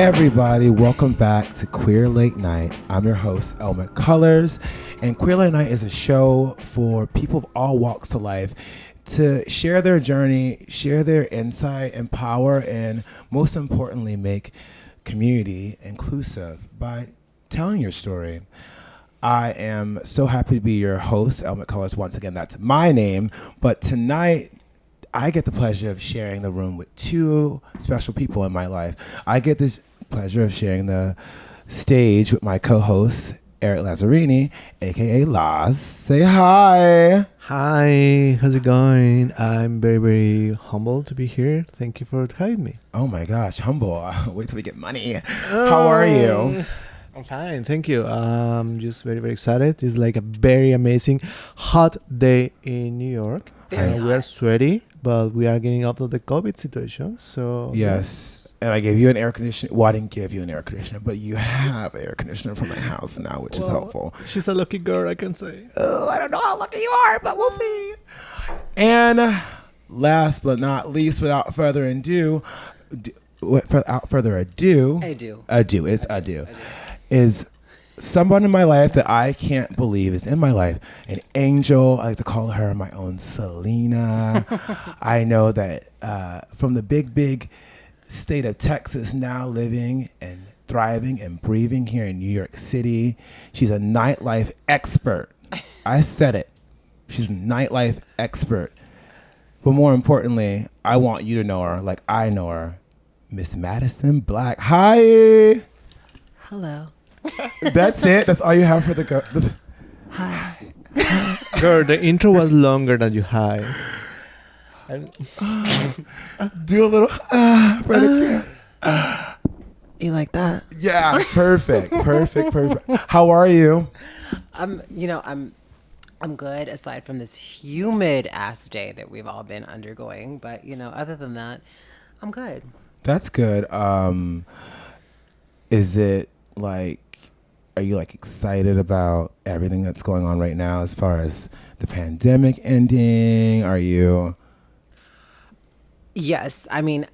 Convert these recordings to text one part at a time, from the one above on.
everybody, welcome back to Queer Late Night. I'm your host, Elmet Colors, and Queer Late Night is a show for people of all walks of life to share their journey, share their insight and power, and most importantly, make community inclusive by telling your story. I am so happy to be your host, Elmet Colors. Once again, that's my name, but tonight, I get the pleasure of sharing the room with two special people in my life. I get the pleasure of sharing the stage with my co-host, Eric Lazzarini, a.k.a. Laz. Say hi. Hi, how's it going? I'm very, very humbled to be here. Thank you for having me. Oh my gosh, humble. Wait till we get money. How are you? I'm fine, thank you. Just very, very excited. It's like a very amazing hot day in New York. We are sweaty, but we are getting out of the COVID situation. So yes, and I gave you an air conditioner. Well, I didn't give you an air conditioner, but you have an air conditioner from my house now, which is helpful. She's a lucky girl, I can say. Oh, I don't know how lucky you are, but we'll see. And last but not least, without further ado, is someone in my life that I can't believe is in my life. An angel. I like to call her my own Selena. I know that from the big state of Texas, now living and thriving and breathing here in New York City. She's a nightlife expert. I said it. She's a nightlife expert. But more importantly, I want you to know her like I know her. Miss Madison Black. Hi. Hello. That's it. That's all you have for the Hi. Girl, the intro was longer than you hi. Do a little for the You like that? yeah, perfect. How are you? I'm good aside from this humid ass day that we've all been undergoing, but other than that, I'm good. That's good. Is it like, are you like excited about everything that's going on right now as far as the pandemic ending? Are you? Yes, I mean,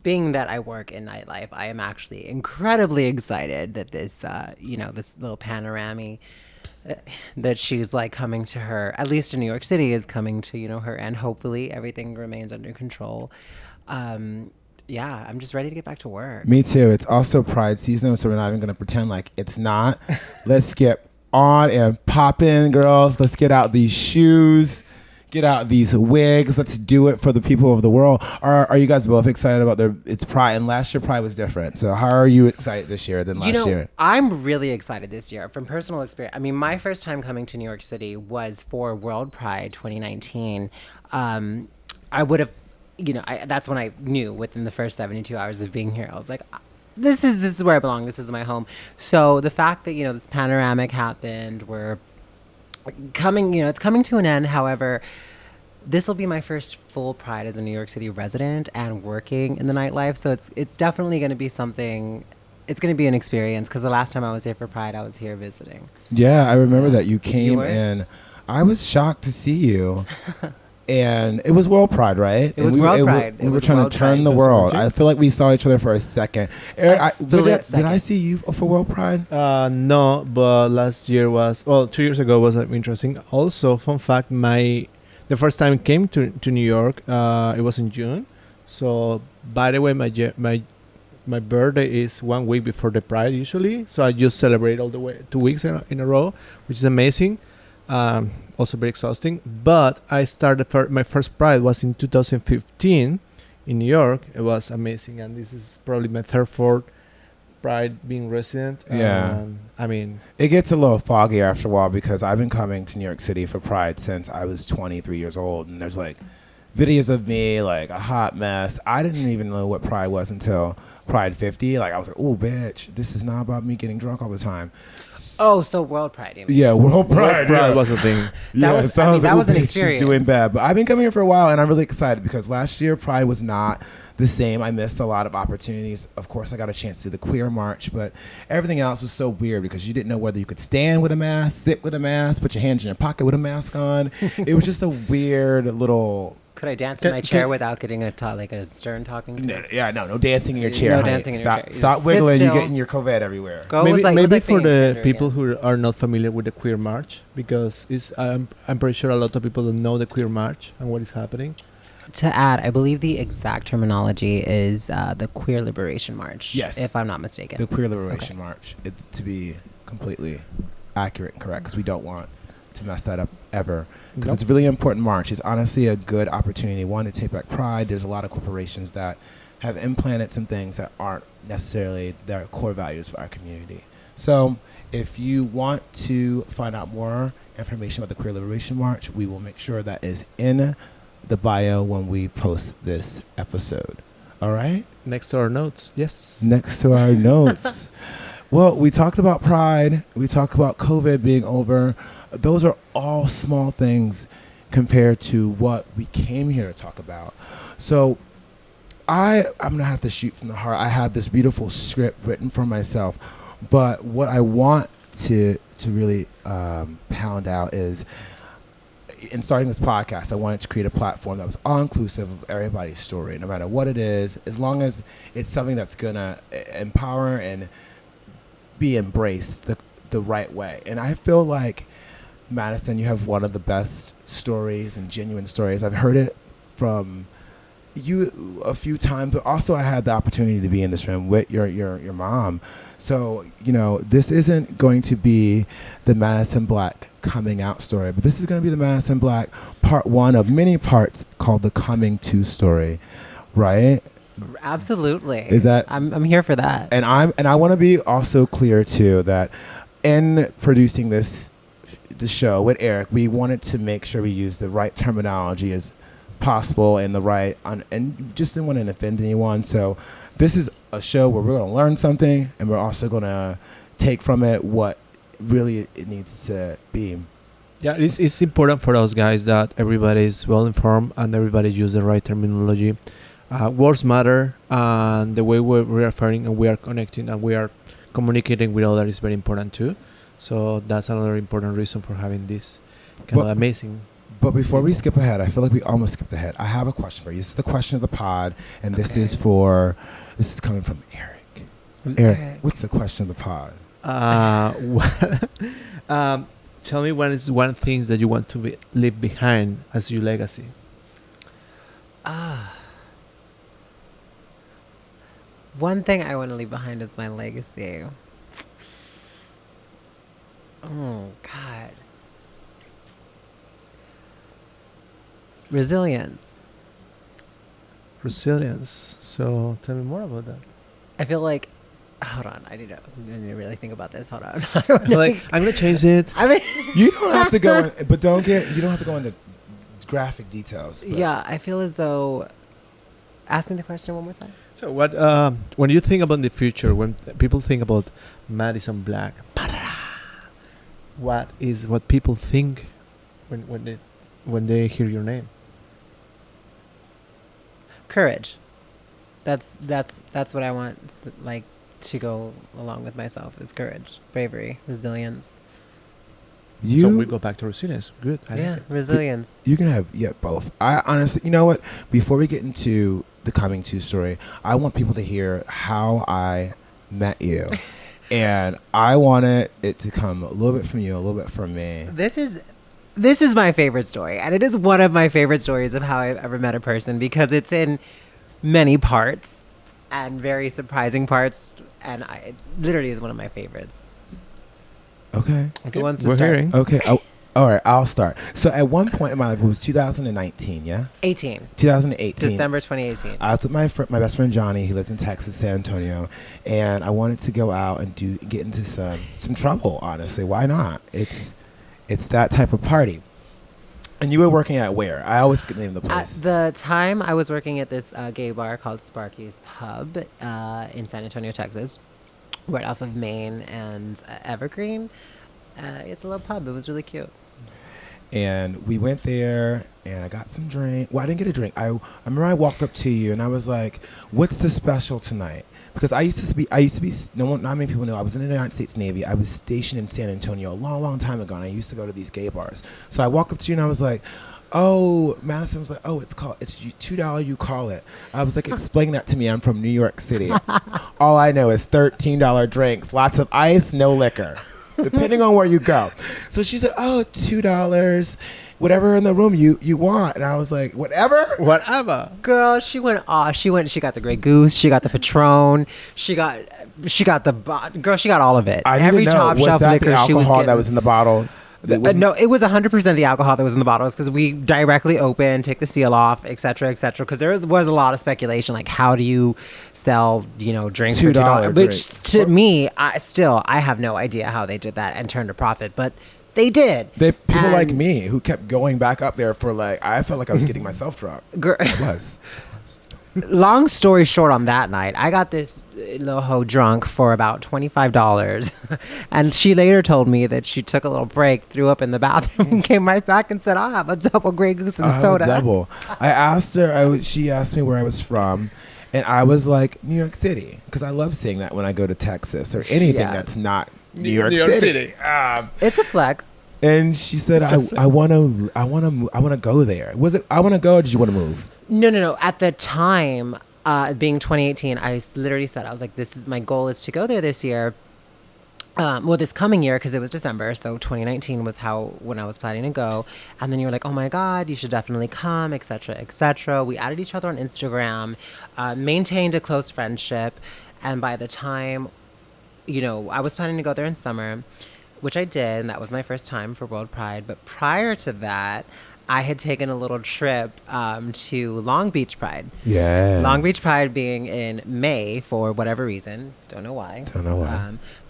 being that I work in nightlife, I am actually incredibly excited that this, this little panorama that she's like coming to her, at least in New York City, is coming to, her end. Hopefully everything remains under control. Yeah, I'm just ready to get back to work. Me too. It's also Pride season, so we're not even going to pretend like it's not. Let's get on and pop in, girls. Let's get out these shoes, get out these wigs. Let's do it for the people of the world. Are you guys both excited about it's Pride? And last year Pride was different. So how are you excited this year than last year? I'm really excited this year from personal experience. I mean, my first time coming to New York City was for World Pride 2019. I would have, that's when I knew within the first 72 hours of being here, I was like, this is where I belong. This is my home. So the fact that, this panoramic happened, we're coming, it's coming to an end. However, this will be my first full Pride as a New York City resident and working in the nightlife. So it's definitely going to be something. It's going to be an experience because the last time I was here for Pride, I was here visiting. Yeah, I remember that you came and I was shocked to see you. And it was World Pride, right? It was World Pride. We were trying to turn the world. I feel like we saw each other for a second. Eric, did I see you for World Pride? No, but last year 2 years ago was interesting. Also, fun fact, the first time I came to New York, it was in June. So, by the way, my birthday is 1 week before the Pride usually. So I just celebrate all the way 2 weeks in a row, which is amazing. Also very exhausting, but I started my first Pride was in 2015 in New York. It was amazing, and this is probably my fourth Pride being resident. Yeah, I mean, it gets a little foggy after a while because I've been coming to New York City for Pride since I was 23 years old, and there's like videos of me like a hot mess. I didn't even know what Pride was until Pride 50. Like I was like, oh bitch, this is not about me getting drunk all the time. Oh, so World Pride, you mean? Yeah, World Pride. World Pride was a thing. That was an experience. She's doing bad, but I've been coming here for a while, and I'm really excited because last year Pride was not the same. I missed a lot of opportunities. Of course, I got a chance to do the queer march, but everything else was so weird because you didn't know whether you could stand with a mask, sit with a mask, put your hands in your pocket with a mask on. It was just a weird little Could I dance in my chair without getting a stern talking to? No dancing in your chair. No honey. dancing in your chair. Stop Sit wiggling. You're still. getting your COVID everywhere. Maybe for the people who are not familiar with the queer march, because I'm pretty sure a lot of people don't know the queer march and what is happening. To add, I believe the exact terminology is the Queer Liberation March. Yes, if I'm not mistaken. The Queer Liberation March. To be completely accurate and correct, because we don't want to mess that up ever. Because it's a really important march. It's honestly a good opportunity, one, to take back pride. There's a lot of corporations that have implanted some things that aren't necessarily their core values for our community. So if you want to find out more information about the Queer Liberation March, we will make sure that is in the bio when we post this episode. All right? Next to our notes. Yes. Next to our notes. Well, we talked about pride. We talked about COVID being over. Those are all small things compared to what we came here to talk about. So I'm going to have to shoot from the heart. I have this beautiful script written for myself. But what I want to really pound out is, in starting this podcast, I wanted to create a platform that was all inclusive of everybody's story, no matter what it is, as long as it's something that's going to empower and be embraced the right way. And I feel like, Madison, you have one of the best stories and genuine stories. I've heard it from you a few times, but also I had the opportunity to be in this room with your mom. So, this isn't going to be the Madison Black coming out story, but this is going to be the Madison Black part one of many parts called the coming to story, right? Absolutely. Is that I'm here for that. And I want to be also clear too that in producing the show with Eric, we wanted to make sure we use the right terminology as possible and and just didn't want to offend anyone. So this is a show where we're going to learn something, and we're also going to take from it what really it needs to be. Yeah, it's important for us guys that everybody is well informed and everybody use the right terminology. Words matter, and the way we're referring and we are connecting and we are communicating with others is very important too. So that's another important reason for having this kind of amazing. But before we skip ahead, I feel like we almost skipped ahead. I have a question for you. This is the question of the pod, and this is coming from Eric. Eric, what's the question of the pod? Tell me what is one thing that you want to leave behind as your legacy. One thing I want to leave behind is my legacy. Oh, God. Resilience. So tell me more about that. I feel like, hold on, I need to really think about this. Hold on. I'm gonna change it. I mean, you don't have to go, you don't have to go into graphic details. But. Yeah, I feel as though. Ask me the question one more time. So what? When you think about the future, when people think about Madison Black, what people think when they hear your name? Courage. That's what I want, like, to go along with myself, is courage, bravery, resilience. So we go back to resilience. Good. Resilience. You can have both. I honestly, you know what? Before we get into the coming to story, I want people to hear how I met you, and I wanted it to come a little bit from you, a little bit from me. This is my favorite story, and it is one of my favorite stories of how I've ever met a person, because it's in many parts and very surprising parts, and it literally is one of my favorites. Okay. Who wants to start? Hearing. Okay. All right. I'll start. So at one point in my life, it was 2019. Yeah. 2018. December 2018. I was with my best friend Johnny. He lives in Texas, San Antonio, and I wanted to go out and get into some trouble. Honestly, why not? It's that type of party. And you were working at where? I always forget the name of the place. At the time, I was working at this gay bar called Sparky's Pub in San Antonio, Texas, right off of Main and Evergreen. It's a little pub. It was really cute. And we went there, and I got some drink. Well, I didn't get a drink. I remember I walked up to you, and I was like, "What's the special tonight?" Because not many people know, I was in the United States Navy. I was stationed in San Antonio a long, long time ago, and I used to go to these gay bars. So I walked up to you, and I was like, oh, Madison was like, oh, it's $2, you call it. I was like, explain that to me. I'm from New York City. All I know is $13 drinks, lots of ice, no liquor, depending on where you go. So she said, oh, $2, whatever in the room you want. And I was like, whatever. Girl, she went off. She got the Grey Goose. She got the Patron. She got girl. She got all of it. I Every need to know, top was shelf that liquor the she was alcohol getting. that was in the bottles? No, it was 100% the alcohol that was in the bottles because we directly open, take the seal off, et cetera, because there was a lot of speculation, like how do you sell, drinks for $2? Which to me, I have no idea how they did that and turned a profit, but they did. People like me who kept going back up there for I felt like I was getting myself drunk. I was. Long story short, on that night, I got this little hoe drunk for about $25. And she later told me that she took a little break, threw up in the bathroom, and came right back and said, I'll have a double Grey Goose and soda. Double. I asked her, she asked me where I was from, and I was like, New York City, because I love saying that when I go to Texas or anything that's not New York City. It's a flex. And she said, I want to go there. Was it, I want to go, or did you want to move? No. At the time, being 2018, I literally said, I was like, my goal is to go there this year. This coming year, because it was December. So 2019 was when I was planning to go. And then you were like, oh my God, you should definitely come, et cetera, et cetera. We added each other on Instagram, maintained a close friendship. And by the time, I was planning to go there in summer, which I did. And that was my first time for World Pride. But prior to that, I had taken a little trip to Long Beach Pride. Yeah. Long Beach Pride being in May for whatever reason. Don't know why.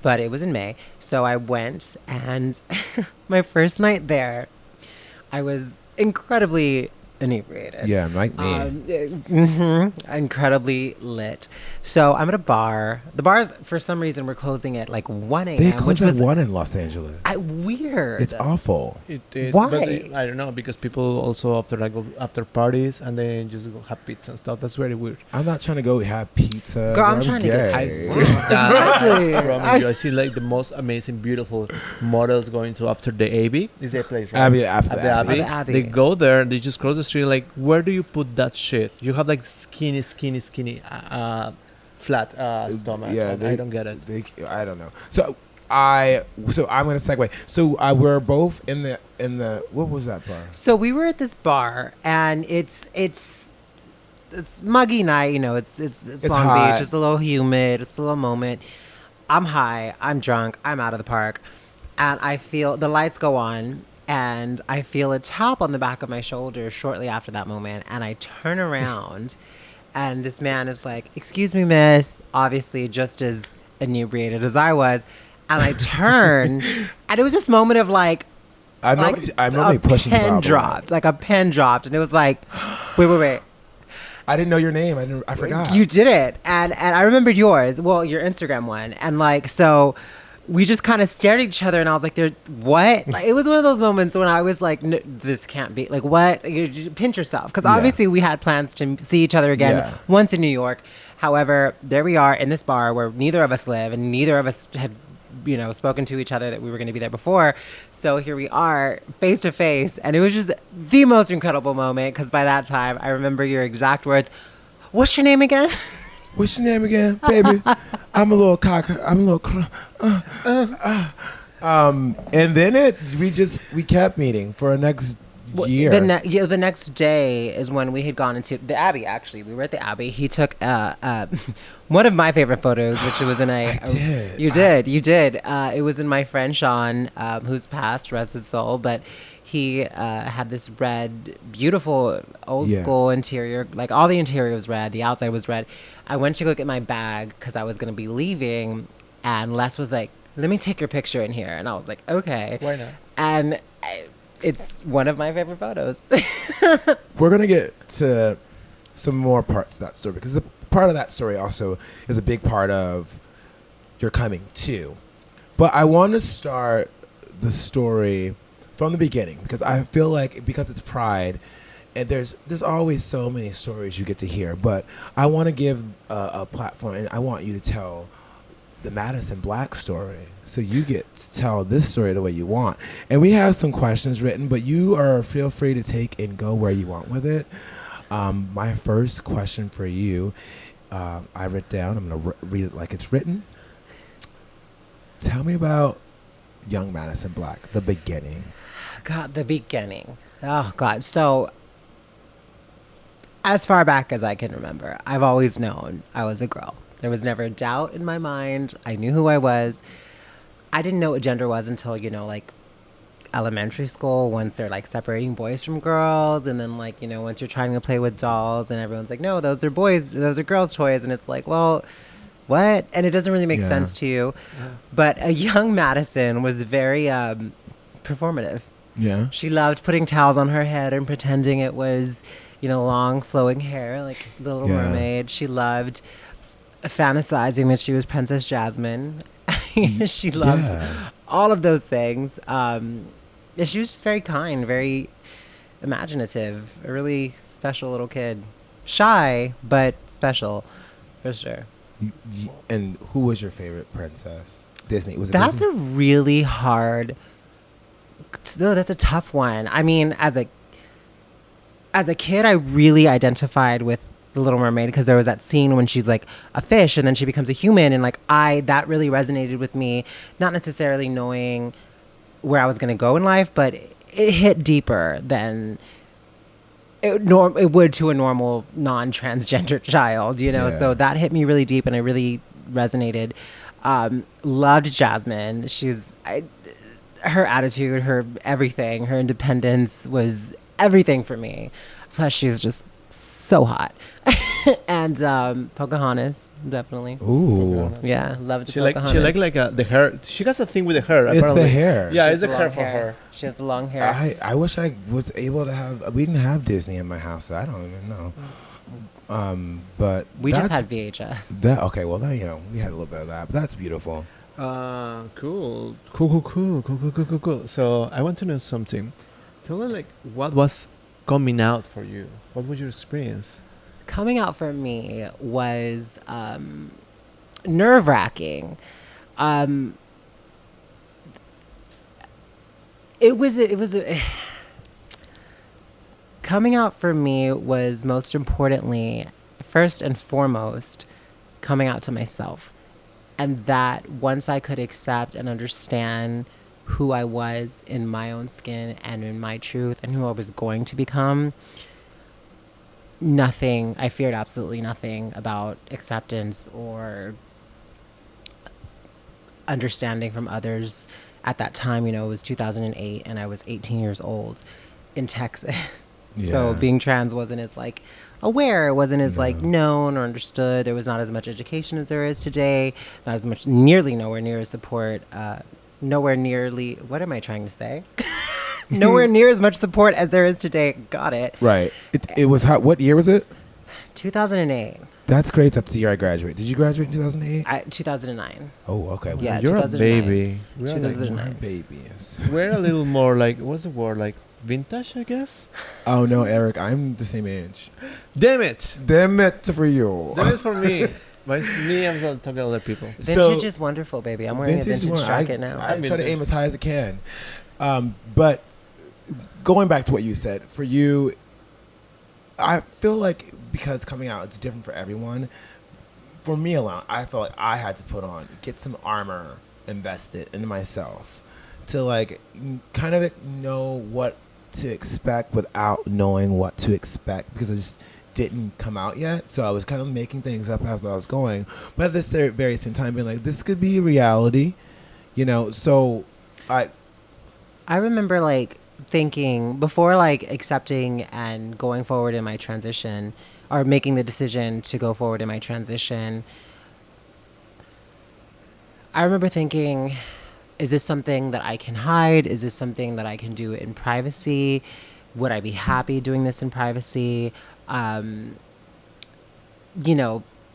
But it was in May. So I went, and my first night there, I was incredibly inebriated. Yeah, like me. Incredibly lit. So I'm at a bar. The bars, for some reason, were closing at 1 a.m. They close at 1 in Los Angeles. Weird. It's awful. It is. Why? But I don't know, because people also go after parties and then just go have pizza and stuff. That's very weird. I'm not trying to go have pizza. Girl, I'm trying to get. I see that. Exactly. I promise you. I see the most amazing, beautiful models going to after the Abbey. Is that place, right? After the Abbey. The Abbey. They go there. They just cross the street. Where do you put that shit? You have skinny, flat stomach. Yeah, I don't get it. I don't know. So I'm gonna segue. So we're both in the what was that bar? So we were at this bar, and it's muggy night. It's Long hot. Beach. It's a little humid. It's a little moment. I'm high. I'm drunk. I'm out of the park, and I feel the lights go on. And I feel a tap on the back of my shoulder shortly after that moment. And I turn around, and this man is like, excuse me, miss. Obviously, just as inebriated as I was. And I turn, and it was this moment of I'm normally pushing pen the dropped. Like a pen dropped. And it was like, wait. I didn't know your name. I forgot. You did it. And I remembered yours. Well, your Instagram one. And so we just kind of stared at each other, and I was like, what? It was one of those moments when I was like, this can't be. What? You pinch yourself. Because obviously we had plans to see each other again once in New York. However, there we are in this bar where neither of us live, and neither of us had, spoken to each other that we were going to be there before. So here we are face to face. And it was just the most incredible moment, because by that time, I remember your exact words. What's your name again? What's your name again, baby? I'm a little cock. And then we kept meeting for the next year. The next day is when we had gone into the Abbey. Actually, we were at the Abbey. He took one of my favorite photos, which was in I did. You did. It was in my friend Sean, who's passed, rest his soul, but he had this red, beautiful old school interior. All the interior was red. The outside was red. I went to go get my bag because I was going to be leaving. And Les was like, let me take your picture in here. And I was like, okay. Why not? And it's one of my favorite photos. We're going to get to some more parts of that story, because the part of that story also is a big part of your coming too. But I want to start the story from the beginning, because I feel like, because it's Pride, and there's always so many stories you get to hear, but I want to give a platform, and I want you to tell the Madison Black story. So you get to tell this story the way you want. And we have some questions written, but you are feel free to take and go where you want with it. My first question for you, I wrote down, I'm going to read it like it's written. Tell me about young Madison Black, the beginning. God, the beginning. Oh, God. So, as far back as I can remember, I've always known I was a girl. There was never a doubt in my mind. I knew who I was. I didn't know what gender was until, like elementary school, once they're like separating boys from girls. And then once you're trying to play with dolls and everyone's like, no, those are boys, those are girls' toys. And it's like, well, what? And it doesn't really make sense to you. Yeah. But a young Madison was very performative. Yeah. She loved putting towels on her head and pretending it was, long flowing hair like the Little Mermaid. She loved fantasizing that she was Princess Jasmine. She loved all of those things. She was just very kind, very imaginative, a really special little kid. Shy, but special, for sure. And who was your favorite princess? Disney? Was it That's Disney? a really hard... No, that's a tough one. I mean, as a kid, I really identified with The Little Mermaid because there was that scene when she's like a fish and then she becomes a human, and that really resonated with me. Not necessarily knowing where I was going to go in life, but it hit deeper than it would to a normal non-transgender child, So that hit me really deep, and I really resonated. Loved Jasmine. Her attitude, her everything, her independence was everything for me. Plus, she's just so hot. And Pocahontas, definitely. Ooh. Yeah, loved She Pocahontas. like the hair. She has a thing with the hair. It's apparently. the hair. Yeah, It's it's the hair for her. She has the long hair. I wish I was able to have. We didn't have Disney in my house. So I don't even know. But we just had VHS. Okay. Well, then we had a little bit of that. But that's beautiful. Cool. So I want to know something. Tell me, what was coming out for you? What was your experience? Coming out for me was nerve-wracking. Coming out for me was most importantly, first and foremost, coming out to myself. And that once I could accept and understand who I was in my own skin and in my truth and who I was going to become, I feared absolutely nothing about acceptance or understanding from others. At that time, it was 2008 and I was 18 years old in Texas. Yeah. So being trans wasn't as aware, it wasn't as known or understood. There was not as much education as there is today, not as much, nowhere near as support, what am I trying to say? Nowhere near as much support as there is today. Got it. Right. It was hot. What year was it? 2008. That's great. That's the year I graduated. Did you graduate in 2008? 2009. Oh, okay. Well, Yeah, You're a 2009. baby. we're 2009. babies. We're a little more what's the word? Vintage, I guess? Oh, no, Eric. I'm the same age. Damn it! Damn it for you. That is for me. But it's me, I'm not talking to other people. Vintage is wonderful, baby. I'm wearing a vintage jacket now. I try to aim as high as I can. But going back to what you said, for you, I feel like because coming out, it's different for everyone. For me alone, I felt like I had to get some armor invested in myself to kind of know what to expect without knowing what to expect, because I just didn't come out yet. So I was kind of making things up as I was going, but at this very same time being like, this could be reality, so I remember thinking before accepting and going forward in my transition, or making the decision to go forward in my transition, I remember thinking, is this something that I can hide? Is this something that I can do in privacy? Would I be happy doing this in privacy?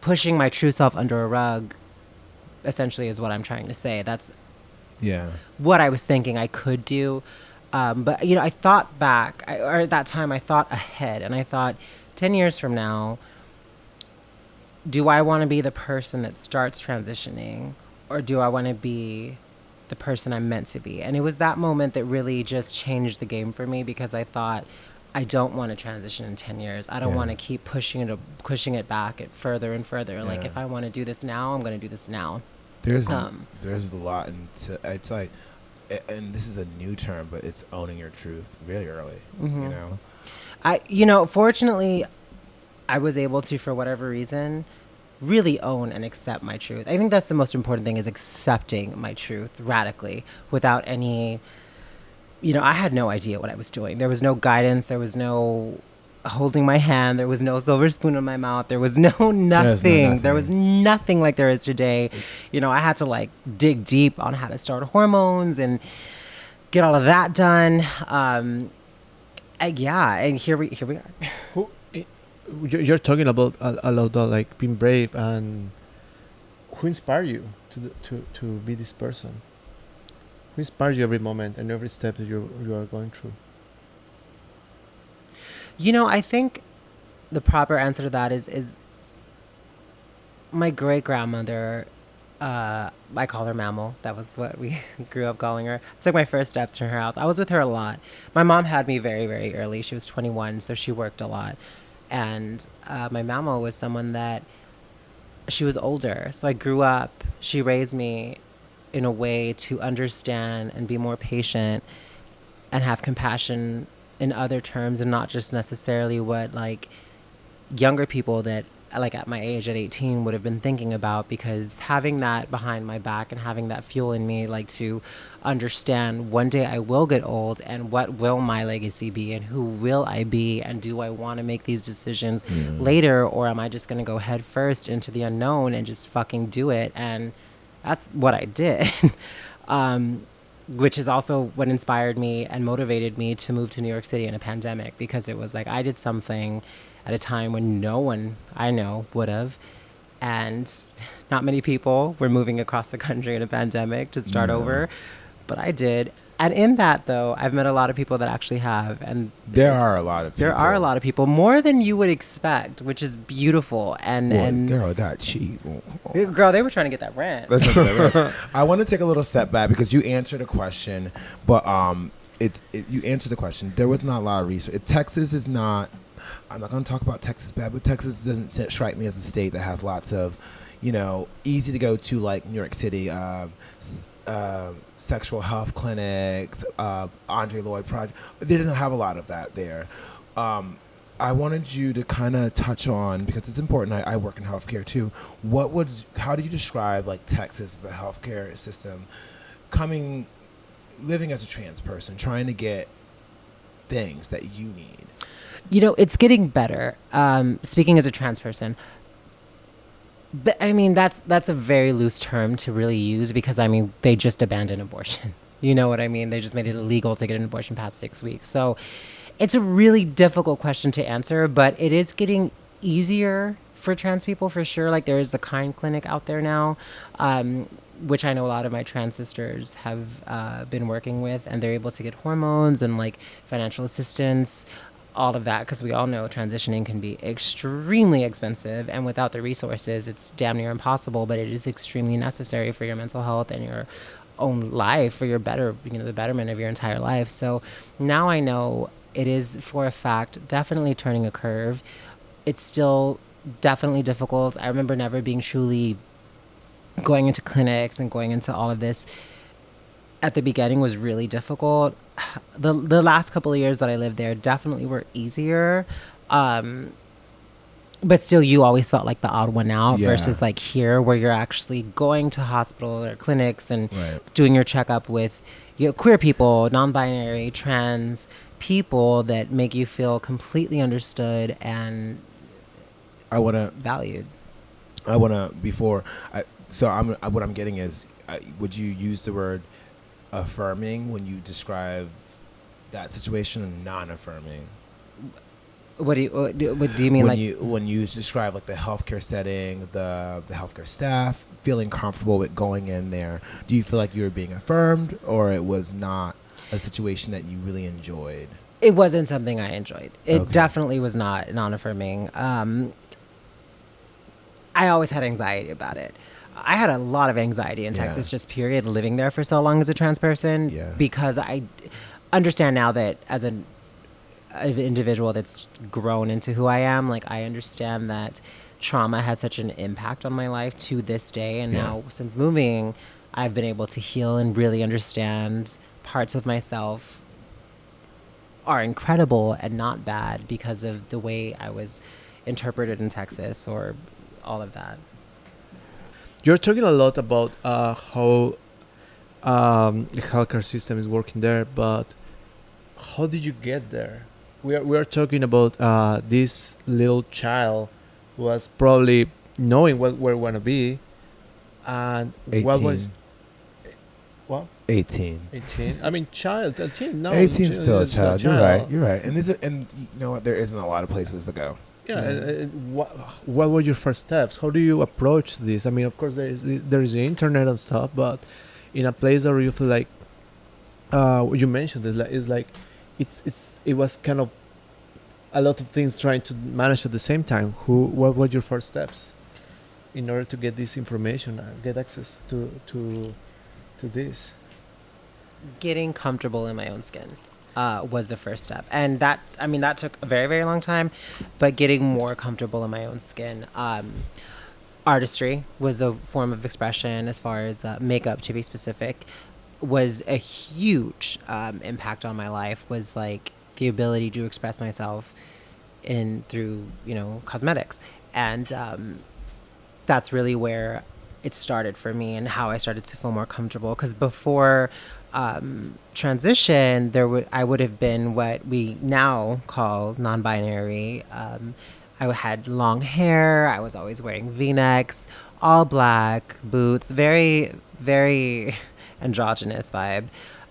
Pushing my true self under a rug, essentially, is what I'm trying to say. That's what I was thinking I could do. But, I thought back, or at that time, I thought ahead, and I thought, 10 years from now, do I want to be the person that starts transitioning? or do I want to be the person I'm meant to be? And it was that moment that really just changed the game for me, because I thought, I don't want to transition in 10 years. I don't want to keep pushing it back further and further. Like, if I want to do this now, I'm going to do this now. There's a lot into it's like, and this is a new term, but it's owning your truth really early. Fortunately, I was able to, for whatever reason, really own and accept my truth. I think that's the most important thing, is accepting my truth radically without any, I had no idea what I was doing. There was no guidance. There was no holding my hand. There was no silver spoon in my mouth. There was nothing. There was nothing like there is today. I had to like dig deep on how to start hormones and get all of that done. And here we are. You're talking about a lot of like being brave, and who inspired you to be this person? Who inspires you every moment and every step that you are going through? I think the proper answer to that is my great grandmother. I call her Mammal. That was what we grew up calling her. I took my first steps to her house. I was with her a lot. My mom had me very, very early. She was 21, so she worked a lot. And my Mammal was someone that, she was older. So I grew up. She raised me in a way to understand and be more patient and have compassion in other terms, and not just necessarily what like younger people that like at my age at 18 would have been thinking about, because having that behind my back and having that fuel in me, like to understand one day I will get old, and what will my legacy be, and who will I be, and do I want to make these decisions later, or am I just going to go head first into the unknown and just fucking do it? And that's what I did. Which is also what inspired me and motivated me to move to New York City in a pandemic, because it was like I did something at a time when no one I know would have. And not many people were moving across the country in a pandemic to start over. But I did. And in that, though, I've met a lot of people that actually have. And there are a lot of people. More than you would expect, which is beautiful. And girl, got cheap. Girl, they were trying to get that rent. I want to take a little step back, because you answered a question, but you answered the question. There was not a lot of research. Texas is not. I'm not going to talk about Texas bad, but Texas doesn't strike me as a state that has lots of, easy to go to, like New York City, sexual health clinics, Andre Lloyd Project. They doesn't have a lot of that there. I wanted you to kind of touch on, because it's important. I work in healthcare too. How do you describe like Texas as a healthcare system, living as a trans person, trying to get things that you need? It's getting better. Speaking as a trans person, but I mean that's a very loose term to really use, because I mean they just abandoned abortions. You know what I mean? They just made it illegal to get an abortion past 6 weeks. So it's a really difficult question to answer, but it is getting easier for trans people for sure. Like there is the Kind Clinic out there now, which I know a lot of my trans sisters have been working with, and they're able to get hormones and like financial assistance, all of that, because we all know transitioning can be extremely expensive, and without the resources it's damn near impossible, but it is extremely necessary for your mental health and your own life, for your the betterment of your entire life. So now I know it is for a fact definitely turning a curve. It's still definitely difficult. I remember never being truly going into clinics and going into all of this at the beginning was really difficult. The last couple of years that I lived there definitely were easier. But still, you always felt like the odd one out versus like here, where you're actually going to hospital or clinics and doing your checkup with queer people, non-binary, trans people that make you feel completely understood and valued. What I'm getting is, would you use the word affirming when you describe that situation, or non-affirming? What do you mean? When you describe like the healthcare setting, the healthcare staff feeling comfortable with going in there, do you feel like you were being affirmed, or it was not a situation that you really enjoyed? It wasn't something I enjoyed. It definitely was not non-affirming. I always had anxiety about it. I had a lot of anxiety in Yeah. Texas, just period, living there for so long as a trans person. Yeah. Because I understand now that as an individual that's grown into who I am, like I understand that trauma had such an impact on my life to this day. And Yeah. now since moving, I've been able to heal and really understand parts of myself are incredible and not bad because of the way I was interpreted in Texas or all of that. You're talking a lot about how the healthcare system is working there, but how did you get there? We are talking about this little child who was probably knowing where we want to be, and 18. what was what 18. 18? I mean, child 18. No, 18 is still a it's child. You're right. You're right. And you know what? There isn't a lot of places to go. Yeah, and what were your first steps? How do you approach this? I mean, of course, there is the internet and stuff, but in a place where you feel like you mentioned it was kind of a lot of things trying to manage at the same time. What were your first steps in order to get this information and get access to this? Getting comfortable in my own skin was the first step. And that took a very, very long time, but getting more comfortable in my own skin. Artistry was a form of expression, as far as makeup, to be specific, was a huge impact on my life, was like the ability to express myself through, cosmetics. And that's really where it started for me and how I started to feel more comfortable. Because before transition, I would have been what we now call non-binary. I had long hair. I was always wearing V-necks, all black, boots, very, very androgynous vibe.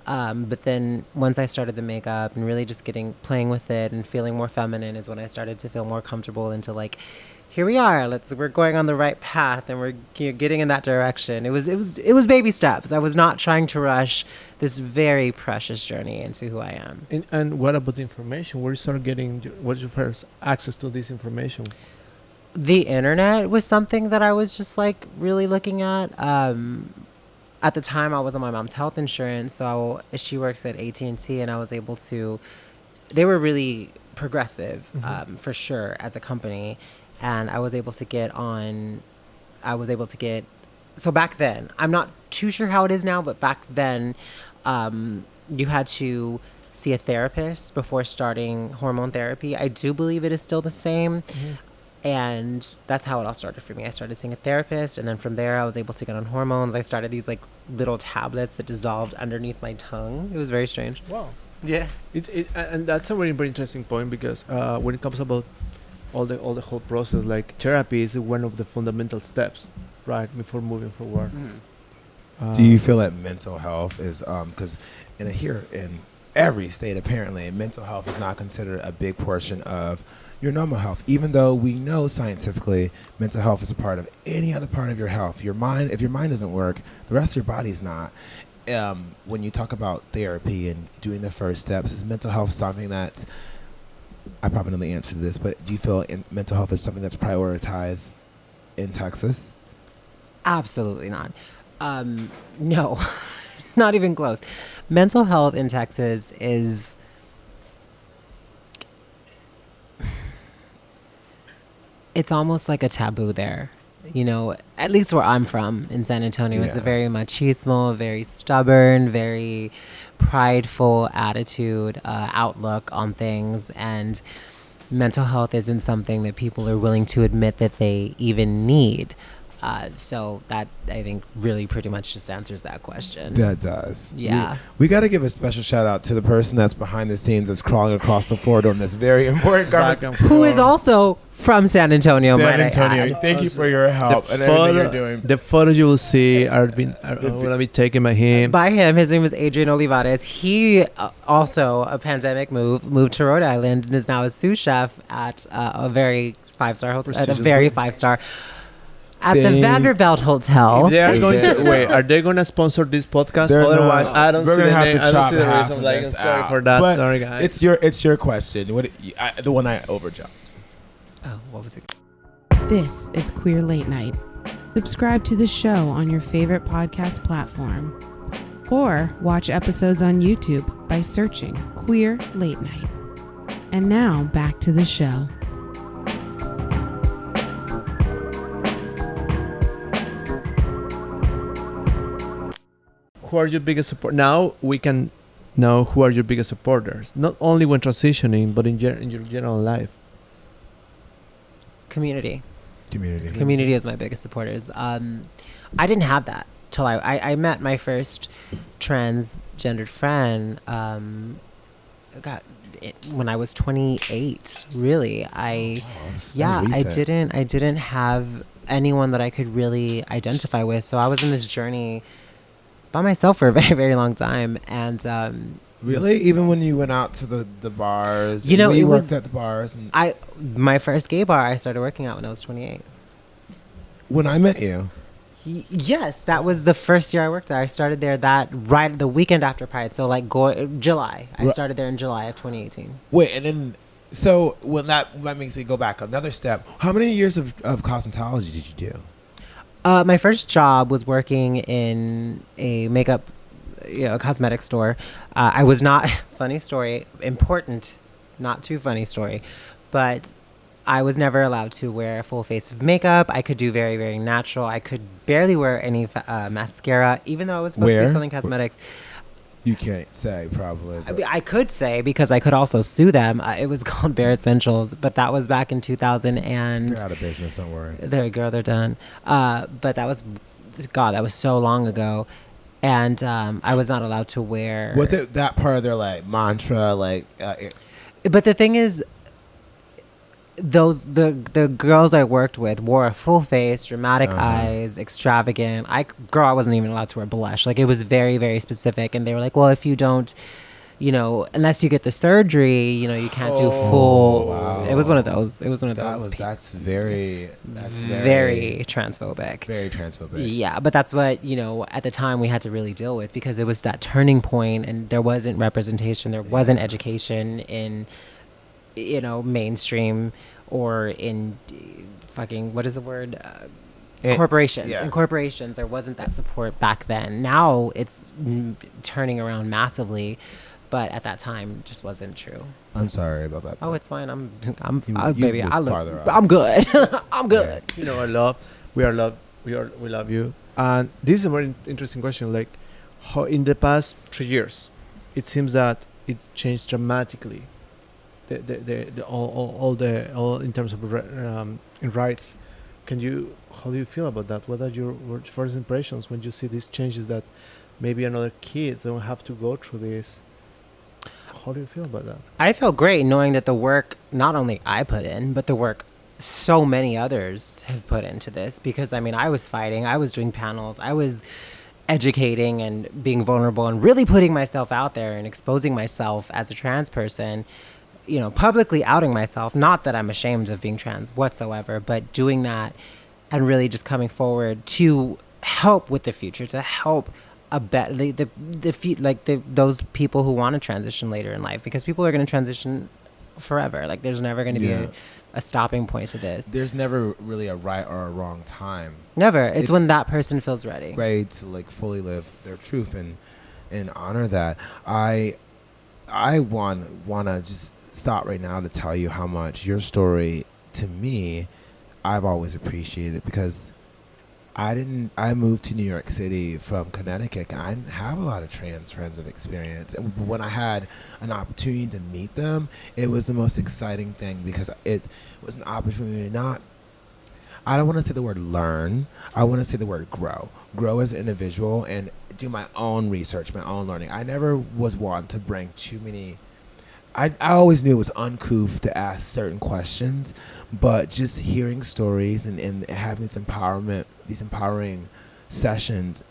But then once I started the makeup and really just playing with it and feeling more feminine is when I started to feel more comfortable into like, here we are. We're going on the right path, and we're getting in that direction. It was baby steps. I was not trying to rush this very precious journey into who I am. And what about the information? Where you started getting? What is your first access to this information? The internet was something that I was just like really looking at. At the time, I was on my mom's health insurance, so she works at AT&T, and I was able to. They were really progressive, for sure, as a company. And I was able to so back then, I'm not too sure how it is now, but back then, you had to see a therapist before starting hormone therapy. I do believe it is still the same. And that's how it all started for me. I started seeing a therapist, and then from there, I was able to get on hormones. I started these like little tablets that dissolved underneath my tongue. It was very strange. Wow. Yeah. And that's a very, very interesting point, because when it comes about all the whole process, like therapy is one of the fundamental steps, right, before moving forward. Do you feel that mental health is because here in every state apparently mental health is not considered a big portion of your normal health, even though we know scientifically mental health is a part of any other part of your health. If your mind doesn't work, the rest of your body's not. When you talk about therapy and doing the first steps, is mental health something that's, I probably know the answer to this, but do you feel mental health is something that's prioritized in Texas? Absolutely not. No, not even close. Mental health in Texas is... It's almost like a taboo there. At least where I'm from in San Antonio, it's a very machismo, very stubborn, very prideful attitude, outlook on things. And mental health isn't something that people are willing to admit that they even need. So that, I think, really pretty much just answers that question. That does. Yeah. We got to give a special shout out to the person that's behind the scenes that's crawling across the floor during this very important conversation. Who is also from San Antonio, San might I Antonio. add. Thank you for your help and everything you're doing. The photos you will see are will be taken by him. By him. His name is Adrian Olivares. He also, a pandemic moved to Rhode Island and is now a sous chef at a very five-star hotel. At a very five-star. At the Vanderbilt Hotel. They are going to wait. Are they going to sponsor this podcast? Otherwise, I don't see the name. I don't see the reason. Like, I'm sorry for that. But sorry, guys. It's your question. The one I overjumped. Oh, what was it? This is Queer Late Night Subscribe to the show on your favorite podcast platform, or watch episodes on YouTube by searching Queer Late Night. And now back to the show. Who are your biggest support? Now we can know who are your biggest supporters, not only when transitioning, but in your general life. Community. Community Is my biggest supporters. I didn't have that till I met my first transgendered friend. When I was 28. Really, I didn't have anyone that I could really identify with. So I was in this journey by myself for a very, very long time, and Really? Even when you went out to the bars, you worked at the bars, and my first gay bar I started working at when I was 28. When I met you. Yes, that was the first year I worked there. I started there right the weekend after Pride, so like July. I started there in July of 2018. Wait, and then so when that makes me go back another step. How many years of cosmetology did you do? My first job was working in a makeup, cosmetic store. I was not funny story, important, not too funny story, but I was never allowed to wear a full face of makeup. I could do very, very natural. I could barely wear any mascara, even though I was supposed to be selling cosmetics. You can't say, probably. I could say, because I could also sue them. It was called Bare Essentials, but that was back in 2000. And they're out of business, don't worry. They're done. But that was so long ago. And I was not allowed to wear... Was it that part of their, like, mantra, like... But the thing is... the girls I worked with wore a full face, dramatic eyes, extravagant. I wasn't even allowed to wear blush. Like, it was very, very specific. And they were like, well, if you don't, unless you get the surgery, you can't do full. Wow. It was one of those. That's very transphobic. Very transphobic. Yeah, but that's what, at the time we had to really deal with, because it was that turning point, and there wasn't representation. There wasn't education in mainstream or in fucking, what is the word? Corporations. Yeah. In corporations, there wasn't that support back then. Now it's turning around massively, but at that time, it just wasn't true. I'm sorry about that. Oh, it's fine. I'm good. I'm good. Yeah. We love you. And this is a very interesting question. Like, how in the past 3 years, it seems that it's changed dramatically. All in terms of rights. How do you feel about that? What are your first impressions when you see these changes that maybe another kid don't have to go through this? How do you feel about that? I feel great knowing that the work not only I put in, but the work so many others have put into this, because I was fighting, I was doing panels, I was educating and being vulnerable and really putting myself out there and exposing myself as a trans person. Publicly outing myself, not that I'm ashamed of being trans whatsoever, but doing that and really just coming forward to help with the future, to help those people who want to transition later in life, because people are going to transition forever. Like, there's never going to be a stopping point to this. There's never really a right or a wrong time. Never. It's when that person feels ready. Ready to, like, fully live their truth and honor that. I want to just stop right now to tell you how much your story, to me, I've always appreciated, because I moved to New York City from Connecticut, and I didn't have a lot of trans friends of experience. And when I had an opportunity to meet them, it was the most exciting thing, because it was an opportunity to I don't want to say the word learn. I want to say the word grow. Grow as an individual and do my own research, my own learning. I never was one to bring too many... I always knew it was uncouth to ask certain questions, but just hearing stories and having these empowering sessions,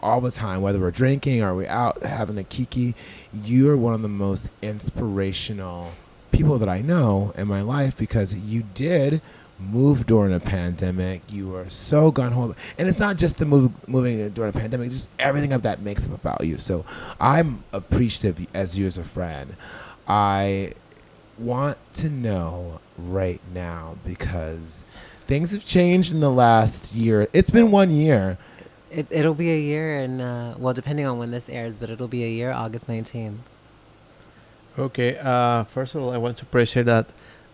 all the time, whether we're drinking or we're out having a kiki, you are one of the most inspirational people that I know in my life, because you did move during a pandemic. You were so gung-ho, and it's not just the moving during a pandemic, just everything of that makes up about you. So I'm appreciative as you as a friend. I want to know right now, because things have changed in the last year. It's been 1 year. It'll be a year, and well, depending on when this airs, but it'll be a year, August 19th. Okay. First of all, I want to appreciate that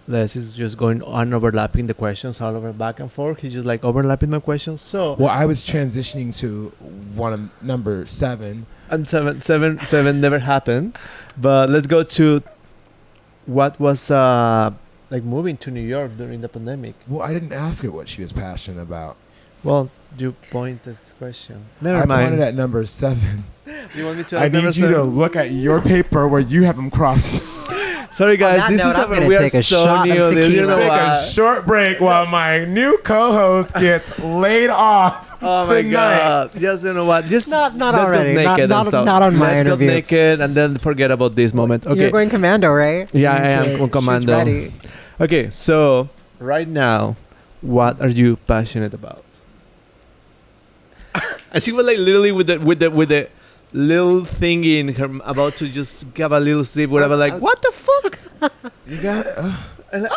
Les is just going on overlapping the questions all over back and forth. He's just like overlapping the questions. So Well, I was transitioning to one of number 7. and seven never happened. But let's go to what was like moving to New York during the pandemic. Well, I didn't ask her what she was passionate about. Well, you pointed the question. Never I mind. pointed at number 7. You want me to? I need you to look at your paper where you have them crossed. Sorry, guys. that This note, is I'm a gonna we are take a so shot of new. You tequila. know Take what? a short break while my new co-host gets laid off. Oh my tonight. God! Just you know what? Just Not let's already. Get naked Not- and stuff. not on my Let's interview. Get naked and then forget about this moment. Okay. You're going commando, right? Yeah, I am Okay, on commando. She's ready. Okay, so right now, what are you passionate about? And she was like literally with the little thingy in her about to just have a little sip, whatever. Like, what the fuck? You got And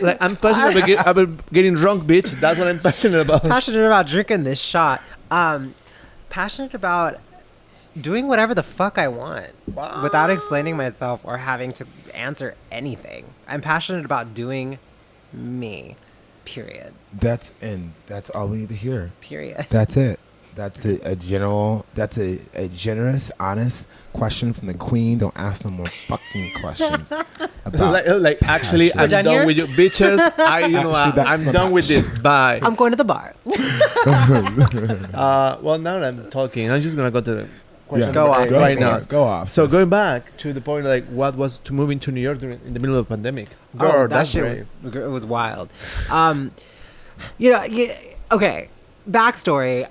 like, I'm passionate about getting drunk, bitch. That's what I'm passionate about. Passionate about drinking this shot. Passionate about doing whatever the fuck I want without explaining myself or having to answer anything. I'm passionate about doing me. Period. that's all we need to hear. Period. That's it. That's a generous, honest question from the queen. Don't ask no more fucking questions. About like actually, passion. I'm done done here? with you, bitches. Actually, that's I'm my done with this. Bye. I'm going to the bar. Well, now that I'm talking, I'm just gonna go to the question Go number off. eight right for now. it. Go off. So sis. going back to the point, like, what was to moving to New York in the middle of the pandemic? Girl, Oh, that that's shit great. was wild. Okay. Backstory.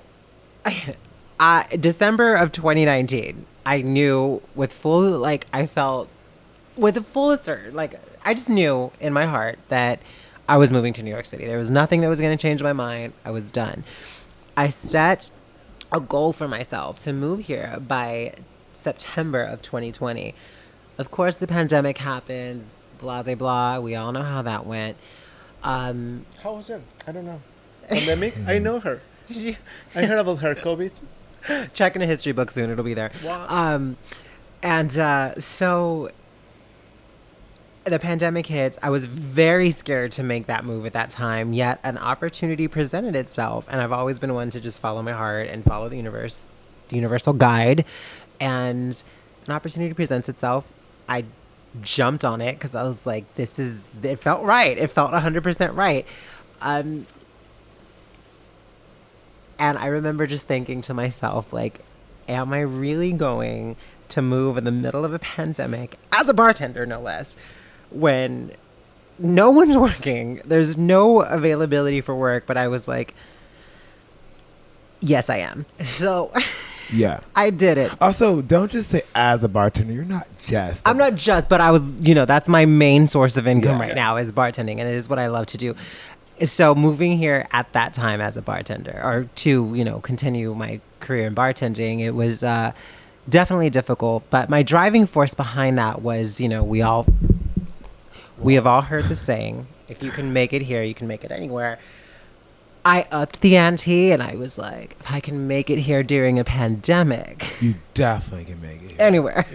December of 2019, I knew with full, I felt with the full assert, I just knew in my heart that I was moving to New York City. There was nothing that was going to change my mind. I was done. I set a goal for myself to move here by September of 2020. Of course, the pandemic happens, blah, blah, blah. We all know how that went. How was it? I don't know. Pandemic? I know her. Did you I heard about her COVID. check in a history book soon? It'll be there. What? So the pandemic hits. I was very scared to make that move at that time, yet an opportunity presented itself. And I've always been one to just follow my heart and follow the universe, the universal guide. And an opportunity presents itself. I jumped on it because I was like, it felt right. It felt 100% right. And I remember just thinking to myself, am I really going to move in the middle of a pandemic as a bartender, no less, when no one's working, there's no availability for work? But I was like, yes, I am. So Yeah. I did it. Also, don't just say as a bartender. You're not just. I'm not just, but I was, that's my main source of income Yeah. right now is bartending, and it is what I love to do. So moving here at that time as a bartender, or to, continue my career in bartending, it was definitely difficult. But my driving force behind that was, we have all heard the saying, if you can make it here, you can make it anywhere. I upped the ante, and I was like, if I can make it here during a pandemic, You definitely can make it. anywhere.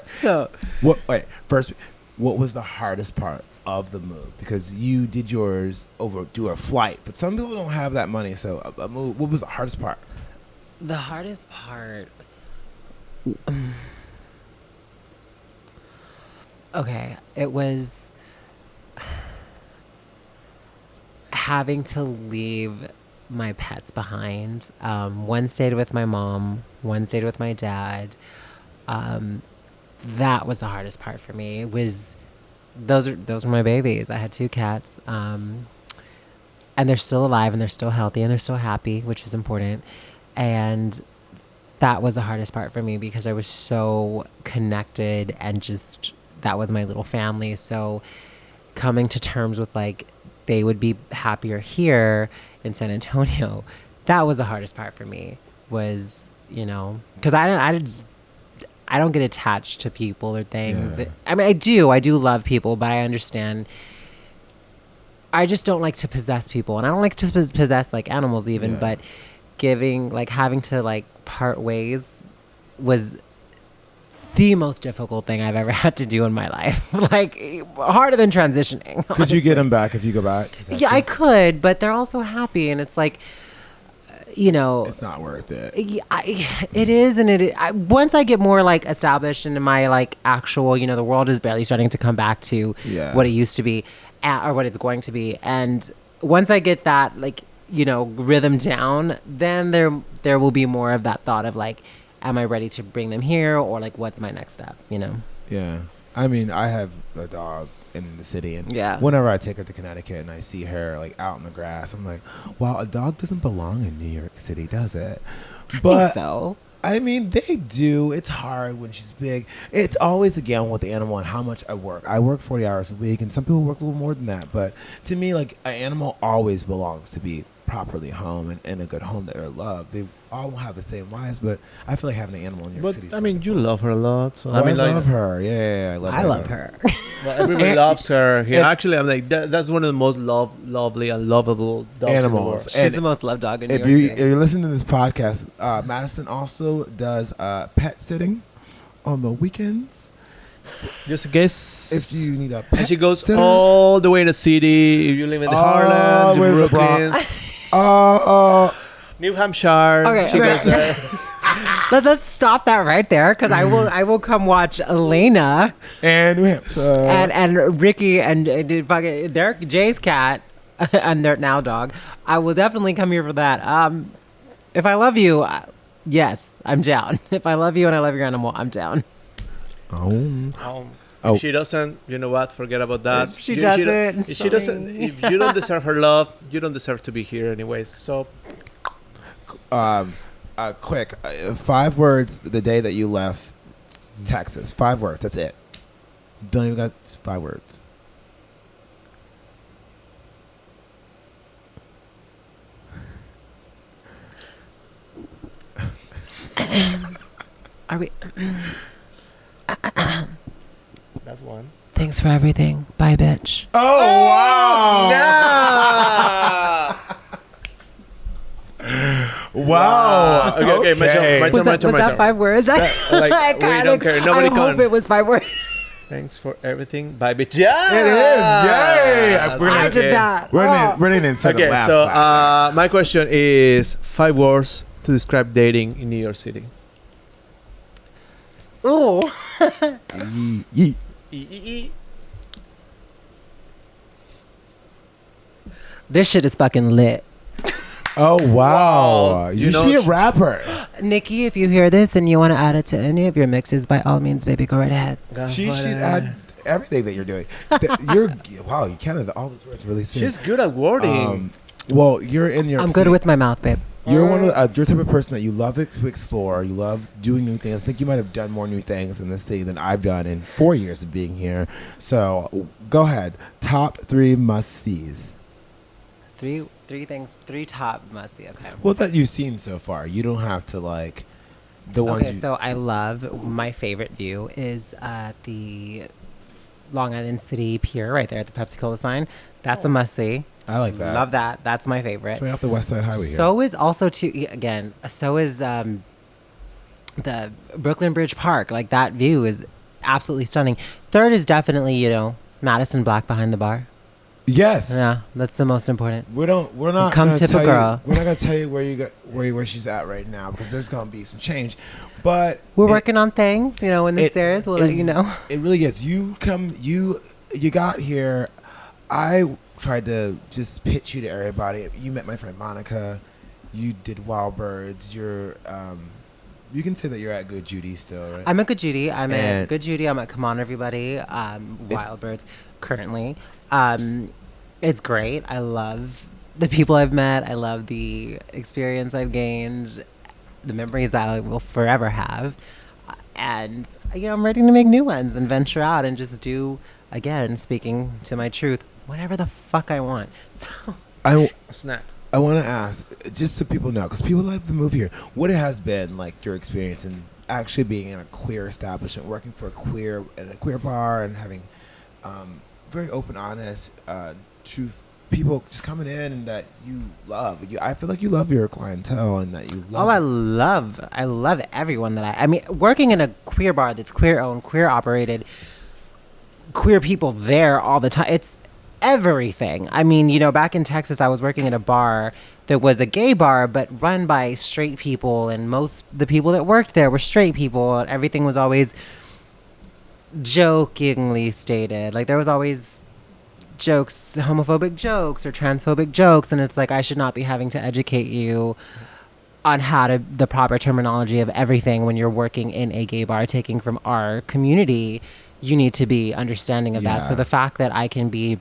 So Wait. First, what was the hardest part of the move? Because you did yours do a flight, but some people don't have that money. So a move. What was the hardest part? the hardest part. Okay, it was having to leave my pets behind. One stayed with my mom, one stayed with my dad. That was the hardest part for me. It was those were my babies. I had 2 cats, and they're still alive and they're still healthy and they're still happy, which is important. And that was the hardest part for me because I was so connected and just that was my little family. So coming to terms with they would be happier here in San Antonio, that was the hardest part for me. Was because I don't get attached to people or things. Yeah. I mean, I do love people, but I understand I just don't like to possess people, and I don't like to possess like animals even. Yeah. But having to like part ways was the most difficult thing I've ever had to do in my life. Like harder than transitioning. Could you get them back if you go back to Texas? Yeah, I could, but they're also happy, and it's like, It's not worth it. It is, and once I get more like established in my like actual, the world is barely starting to come back to what it used to be, or what it's going to be, and once I get that like rhythm down, then there will be more of that thought of like, am I ready to bring them here, or like what's my next step? Yeah, I mean, I have a dog in the city, and Yeah. whenever I take her to Connecticut and I see her like out in the grass, I'm like, wow, a dog doesn't belong in New York City, does it? I But think so. I mean, they do. It's hard when she's big. It's always, again, with the animal and how much I work. I work 40 hours a week, and some people work a little more than that. But to me, like, an animal always belongs to be properly home and in a good home that they're loved. They all have the same lives, but I feel like having an animal in New York City. But I mean, you love her a lot. So Oh, I love her. Yeah, I love her. Well, everybody loves her. Here, actually, I'm like that's one of the most lovely and lovable dogs Animals. in the world. She's And the most loved dog in New If York you City. if you listen to this podcast, Madison also does pet sitting on the weekends. Just in case. If you need a pet And she goes sitter. all the way in the city. If you live in the Harlem, way to the Brooklyn, New Hampshire, Okay, she okay. goes there. Let's stop that right there, because I will come watch Elena and New Hampshire. and Ricky and fucking Jay's cat and their now dog. I will definitely come here for that. If I love you, yes, I'm down. If I love you and I love your animal, I'm down. Oh. If she doesn't, you know what? Forget about that. If she doesn't, If she doesn't, if you don't deserve her love, you don't deserve to be here anyways. So, Quick, 5 words the day that you left Texas. 5 words. That's it. Don't even got 5 words. Are we? that's one. Thanks for everything. Bye, bitch. Oh, wow. Wow. Okay. My turn. Was that 5 words? Like, we don't care. Nobody I hope can. it was 5 words. Thanks for everything. Bye, bitch. Yeah. It is. Yay. I did that. We're going to insert a Okay, laugh so clap. my question is 5 words to describe dating in New York City. Oh. Yee. This shit is fucking lit. Oh, wow. Wow. You You should know, be a rapper. Nikki, if you hear this and you want to add it to any of your mixes, by all means, baby, go right ahead. She should add everything that you're doing. Wow, you counted all those words really soon. She's good at wording. Well, you're in your. I'm good with my mouth, babe. You're one of you're the type of person that you love to explore. You love doing new things. I think you might have done more new things in this city than I've done in 4 years of being here. So go ahead. Top 3 must-sees. 3 things, 3 top must see. Okay. Well, that you've seen so far. You don't have to like the ones. Okay, so I love, my favorite view is the Long Island City Pier right there at the Pepsi-Cola sign. That's a must-see. I like that. Love that. That's my favorite. It's right off the West Side Highway here. So is also the Brooklyn Bridge Park. Like, that view is absolutely stunning. 3rd is definitely, Madison Black behind the bar. Yes. Yeah, that's the most important. We're not Come gonna tip a tell girl. You, we're not gonna tell you where she's at right now because there's gonna be some change. But We're working on things, in this it- series. We'll let you know. It really gets you got here. I tried to just pitch you to everybody. You met my friend Monica. You did Wild Birds. You're you can say that you're at Good Judy still, right? I'm at Good Judy. I'm And- at Good Judy. I'm at Come On Everybody. Wild Birds currently. It's great. I love the people I've met. I love the experience I've gained, the memories that I will forever have. And, I'm ready to make new ones and venture out and just do, again, speaking to my truth, whatever the fuck I want. So Snap. I want to ask, just so people know, because people love the move here, what it has been like your experience in actually being in a queer establishment, working for a queer bar and having very open, honest, people just coming in and that you love. I feel like you love your clientele and that you love. Oh, I love everyone that I mean, working in a queer bar that's queer owned, queer operated, queer people there all the time. It's everything. I mean, you know, back in Texas, I was working at a bar that was a gay bar, but run by straight people, and most the people that worked there were straight people, and everything was always jokingly stated. Like there was always jokes, homophobic jokes or transphobic jokes, and it's like I should not be having to educate you on how to the proper terminology of everything when you're working in a gay bar taking from our community. You need to be understanding of that. So the fact that I can be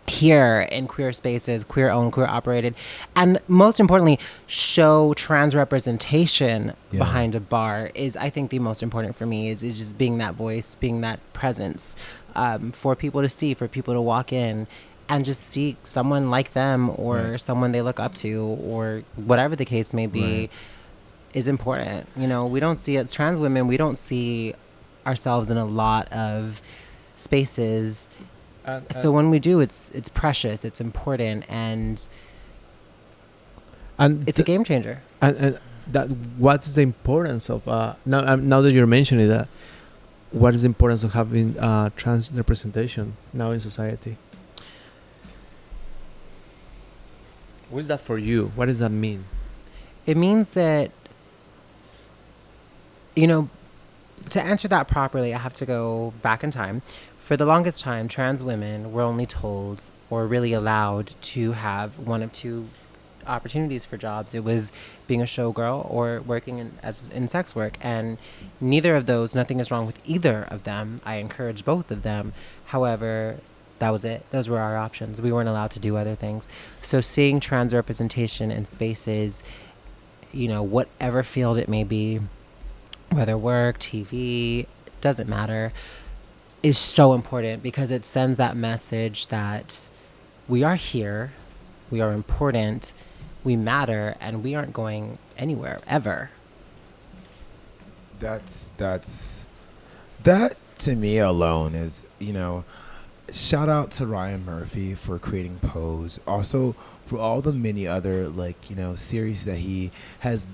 here in queer spaces, queer owned, queer operated, and most importantly, show trans representation behind a bar is, I think, the most important for me is just being that voice, being that presence for people to see, for people to walk in and just see someone like them or someone they look up to or whatever the case may be is important. You know, we don't see, as trans women, we don't see ourselves in a lot of spaces. So when we do, it's precious, it's important, and it's a game changer. And that, what's the importance of now that you're mentioning that? What is the importance of having trans representation now in society? What is that for you? What does that mean? It means that, you know, to answer that properly, I have to go back in time. For the longest time, trans women were only told or really allowed to have one of two opportunities for jobs. It was being a showgirl or working in sex work. And neither of those, nothing is wrong with either of them. I encourage both of them. However, that was it. Those were our options. We weren't allowed to do other things. So seeing trans representation in spaces, you know, whatever field it may be, whether work, TV, doesn't matter, is so important because it sends that message that we are here, we are important, we matter, and we aren't going anywhere ever. That to me alone is, you know, shout out to Ryan Murphy for creating Pose. Also for all the many other, like, you know, series that he has.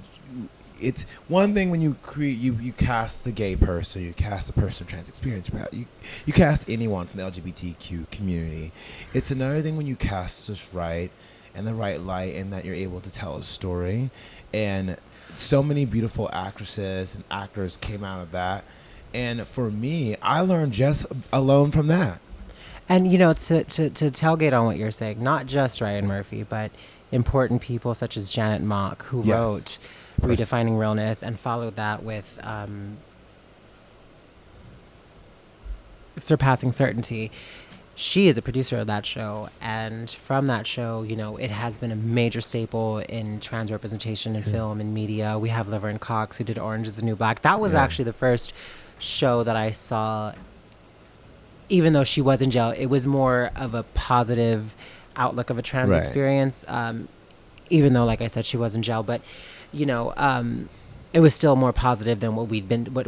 It's one thing when you create, you cast the gay person, you cast a person of trans experience, you cast anyone from the LGBTQ community. It's another thing when you cast just right and the right light, and that you're able to tell a story. And so many beautiful actresses and actors came out of that. And for me, I learned just alone from that. And, you know, to tailgate on what you're saying, not just Ryan Murphy, but important people such as Janet Mock, who wrote Redefining Realness and followed that with Surpassing Certainty. She is a producer of that show, and from that show, you know, it has been a major staple in trans representation in film and media. We have Laverne Cox, who did Orange is the New Black. That was actually the first show that I saw. Even though she was in jail, it was more of a positive outlook of a trans experience. Even though, like I said, she was in jail, but you know, it was still more positive than what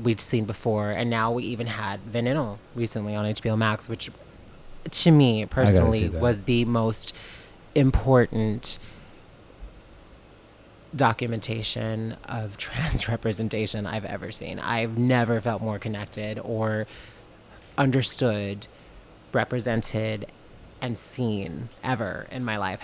we'd seen before. And now we even had Veneno recently on HBO Max, which to me personally was the most important documentation of trans representation I've ever seen. I've never felt more connected or understood, represented, and seen ever in my life.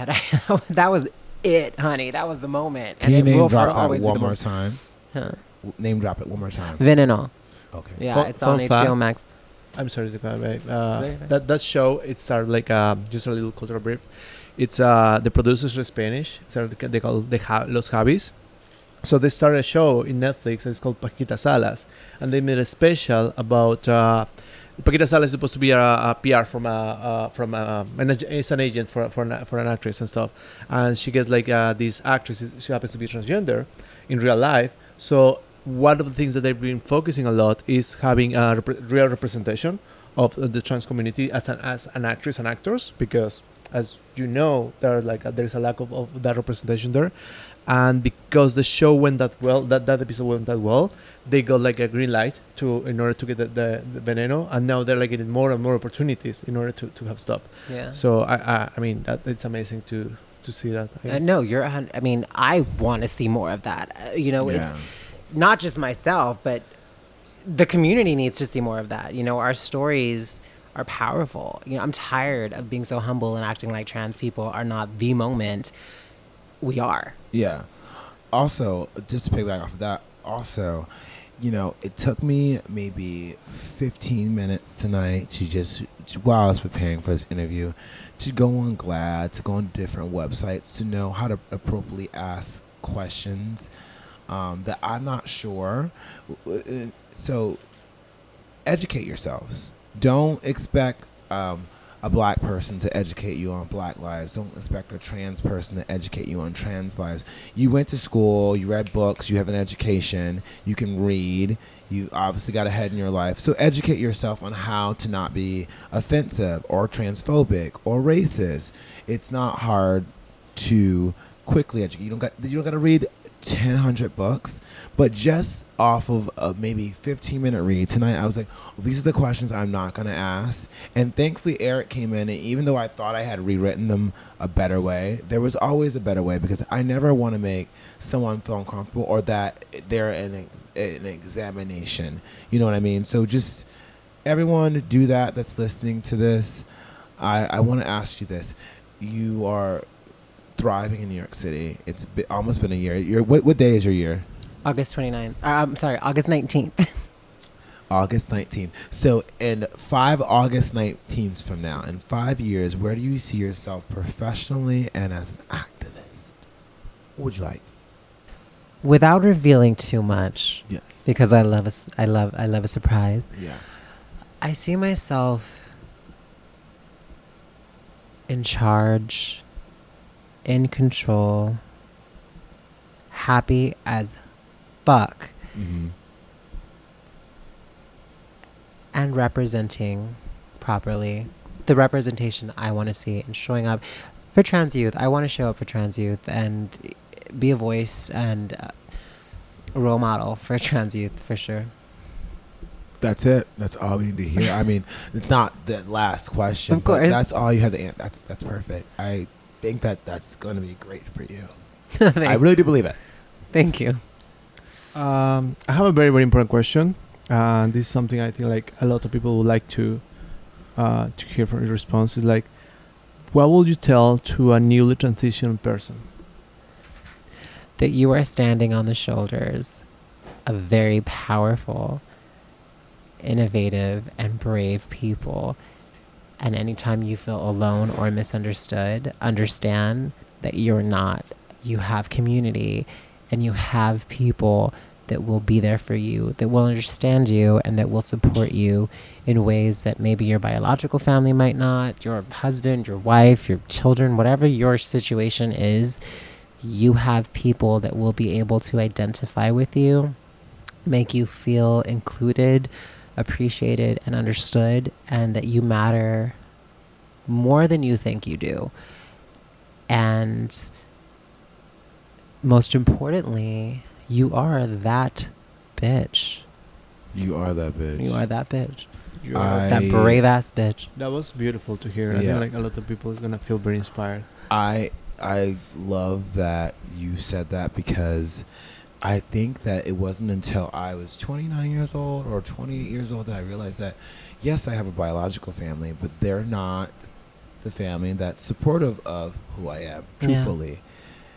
That was it, honey. That was the moment. Can you name drop that one more time? Huh? Name drop it one more time. Veneno. Okay. Yeah, it's on HBO Max. I'm sorry to cut away. That show, it started like just a little cultural brief. It's the producers are Spanish. They call Los Javis. So they started a show in Netflix. It's called Paquita Salas, and they made a special about Paquita Salas is supposed to be a PR it's an agent for an actress and stuff, and she gets like this actress. She happens to be transgender in real life. So one of the things that they've been focusing a lot is having a real representation of the trans community as an actress and actors, because as you know, there's a lack of that representation there. and because the show went that well, that episode went that well, they got like a green light in order to get the veneno, and now they're like getting more and more opportunities in order to have stop. Yeah. So I mean it's amazing to see that. No, I mean, I want to see more of that. It's not just myself, but the community needs to see more of that. Our stories are powerful. I'm tired of being so humble and acting like trans people are not the moment. We are. Yeah. Also, just to piggyback off of that, also, it took me maybe 15 minutes tonight while I was preparing for this interview, to go on GLAAD, to go on different websites, to know how to appropriately ask questions that I'm not sure. So educate yourselves. Don't expect a black person to educate you on black lives. Don't expect a trans person to educate you on trans lives. You went to school, you read books, you have an education, you can read, you obviously got ahead in your life. So educate yourself on how to not be offensive or transphobic or racist. It's not hard to quickly educate. You don't got to read 1,000 books, but just off of a maybe 15-minute read tonight, I was like, well, these are the questions I'm not going to ask. And thankfully Eric came in, and even though I thought I had rewritten them a better way, there was always a better way, because I never want to make someone feel uncomfortable or that they're in an examination. You know what I mean? So just everyone do that that's listening to this. I want to ask you this. You are thriving in New York City. It's almost been a year. What day is your year? August 29th. I'm sorry, August 19th. August 19th. So in 5 August 19th from now, in 5 years, where do you see yourself professionally and as an activist? What would you like? Without revealing too much. Yes. Because I love a surprise. Yeah. I see myself in charge, in control, happy as fuck, Mm-hmm. and representing properly the representation I want to see, and showing up for trans youth. I want to show up for trans youth and be a voice and a role model for trans youth, for sure. That's it. That's all we need to hear. I mean, it's not the last question. Of course. But that's all you have to answer. That's perfect. I think that's going to be great for you. I really do believe it. Thank you. I have a very, very important question. This is something I think like a lot of people would like to hear from your response. Is like, what would you tell to a newly transitioned person? That you are standing on the shoulders of very powerful, innovative, and brave people. And anytime you feel alone or misunderstood, understand that you're not. You have community, and you have people that will be there for you, that will understand you, and that will support you in ways that maybe your biological family might not, your husband, your wife, your children, whatever your situation is. You have people that will be able to identify with you, make you feel included, appreciated, and understood, and that you matter more than you think you do. And most importantly, you are that bitch. You are that bitch. You are that bitch. You are That brave ass bitch. That was beautiful to hear. I Yeah. think like a lot of people is gonna feel very inspired. I love that you said that, because I think that it wasn't until I was 29 years old or 28 years old that I realized that, yes, I have a biological family, but they're not the family that's supportive of who I am, truthfully.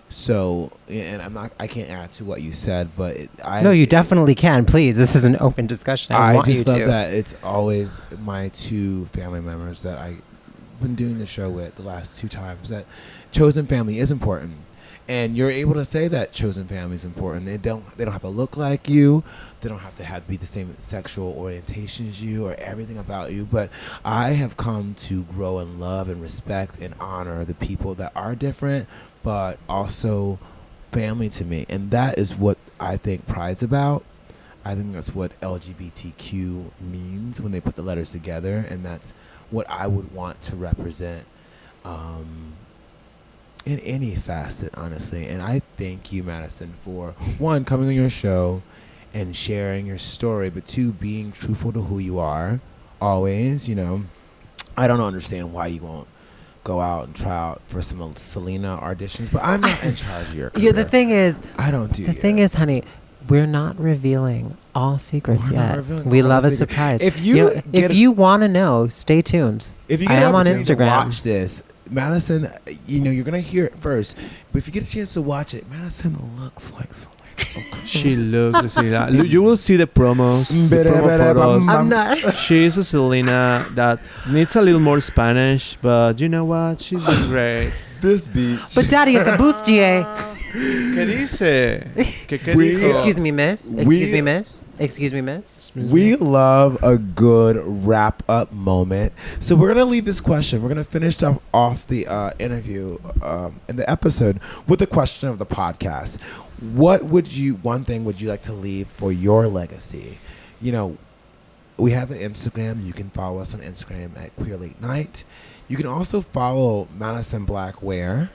So, and I can't add to what you said, but No, you definitely can. Please, this is an open discussion. I want just you love to. that it's always my two family members that I've been doing the show with the last 2 times, that chosen family is important. And you're able to say that chosen family is important. They don't have to look like you. They don't have to be the same sexual orientation as you or everything about you. But I have come to grow and love and respect and honor the people that are different, but also family to me. And that is what I think Pride's about. I think that's what LGBTQ means when they put the letters together. And that's what I would want to represent in any facet, honestly. And I thank you, Madison, for one, coming on your show and sharing your story, but two, being truthful to who you are always. I don't understand why you won't go out and try out for some Selena auditions, but I'm not in charge of your career. Yeah, the thing is, honey, we're not revealing all secrets yet. We love a surprise. If you want to know, stay tuned. If you I get am on an opportunity to Instagram. watch this, Madison, you're gonna hear it first. But if you get a chance to watch it, Madison looks like Selena. She looks like Selena. You will see the promos, the promo photos. I'm not. She's a Selena that needs a little more Spanish, but you know what? She's doing great. This beach. But Daddy, it's a bustier. ¿Qué dice? ¿Qué dijo? Excuse me, miss. Excuse me, miss. We love a good wrap-up moment. So we're going to leave this question. We're going to finish off the interview in the episode with the question of the podcast. One thing would you like to leave for your legacy? We have an Instagram. You can follow us on Instagram at Queer Late Night. You can also follow Madison Black where?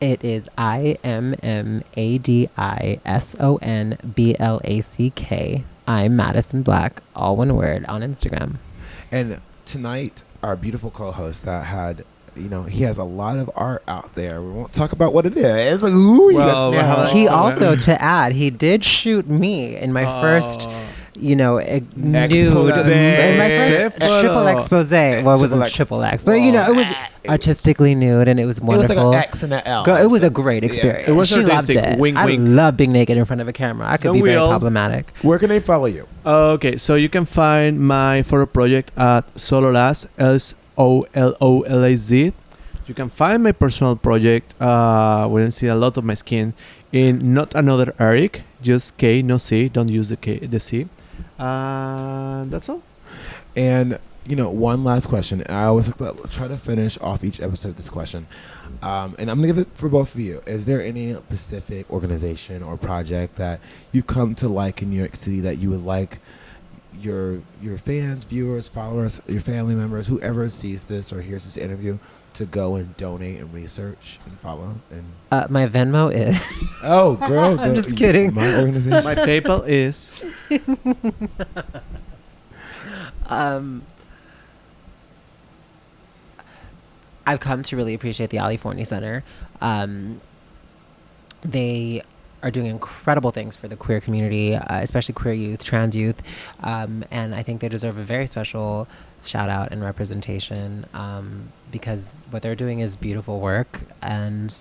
It is IMMADISONBLACK. I'm Madison Black, all one word, on Instagram. And tonight, our beautiful co-host that had, he has a lot of art out there. We won't talk about what it is. He also, to add, he did shoot me in my first... nude. In my first triple expose. Well, it wasn't triple X, but it was artistically nude, and it was wonderful. It was like an X and an L. Girl, it was a great experience. It was she loved it. Wink, I wink. love being naked in front of a camera. I could be very problematic. Where can they follow you? Okay, so you can find my photo project at Sololaz, SOLOLAZ. You can find my personal project, where you see a lot of my skin, in Not Another Eric, just K, no C, don't use the C. That's all. And one last question. I always try to finish off each episode with this question, and I'm gonna give it for both of you. Is there any specific organization or project that you've come to like in New York City that you would like your fans, viewers, followers, your family members, whoever sees this or hears this interview, to go and donate and research and follow? And my Venmo is... Oh, girl. I'm just kidding. My organization. My PayPal is... I've come to really appreciate the Ali Forney Center. They are doing incredible things for the queer community, especially queer youth, trans youth. And I think they deserve a very special shout out and representation, because what they're doing is beautiful work and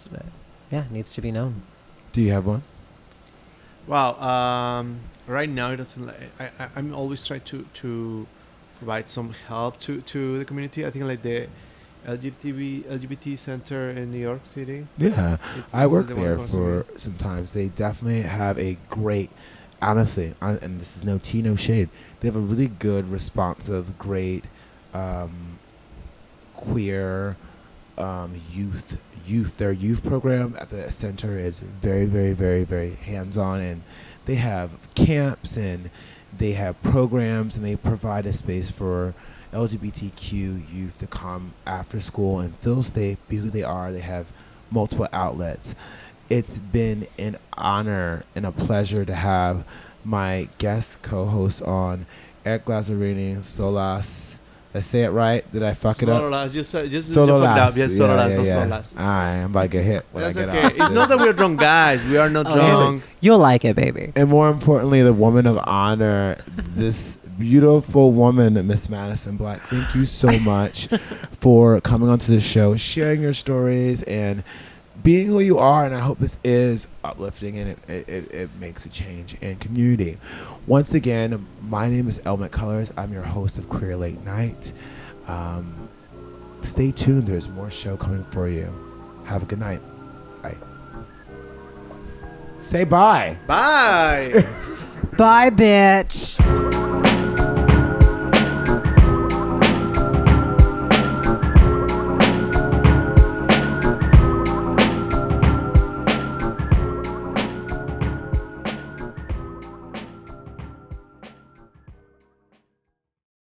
needs to be known. Do you have one? Wow. Right now, it doesn't. I'm always trying to provide some help to the community. I think like the LGBT center in New York City. Yeah, I work there for sometimes. They definitely have a great, honestly, and this is no tea, no shade. They have a really good, responsive, great queer youth. Their youth program at the center is very, very, very, very hands-on, and they have camps and they have programs, and they provide a space for LGBTQ youth to come after school and feel safe, be who they are. They have multiple outlets. It's been an honor and a pleasure to have my guest co-host on, Eric Lazzarini, Solas. Did I say it right? Did I fuck it up? Solas. Just fucked Solas. up. Yes, Solas, not yeah. Solas. I'm about to get hit when That's I get okay. out. It's not that we're drunk guys. We are not drunk. You'll like it, baby. And more importantly, the woman of honor, this beautiful woman, Miss Madison Black. Thank you so much for coming onto the show, sharing your stories, and being who you are. And I hope this is uplifting and it makes a change in community. Once again, my name is Elle McCullers. I'm your host of Queer Late Night. Stay tuned. There's more show coming for you. Have a good night. Bye. Say bye. Bye. Bye, bitch.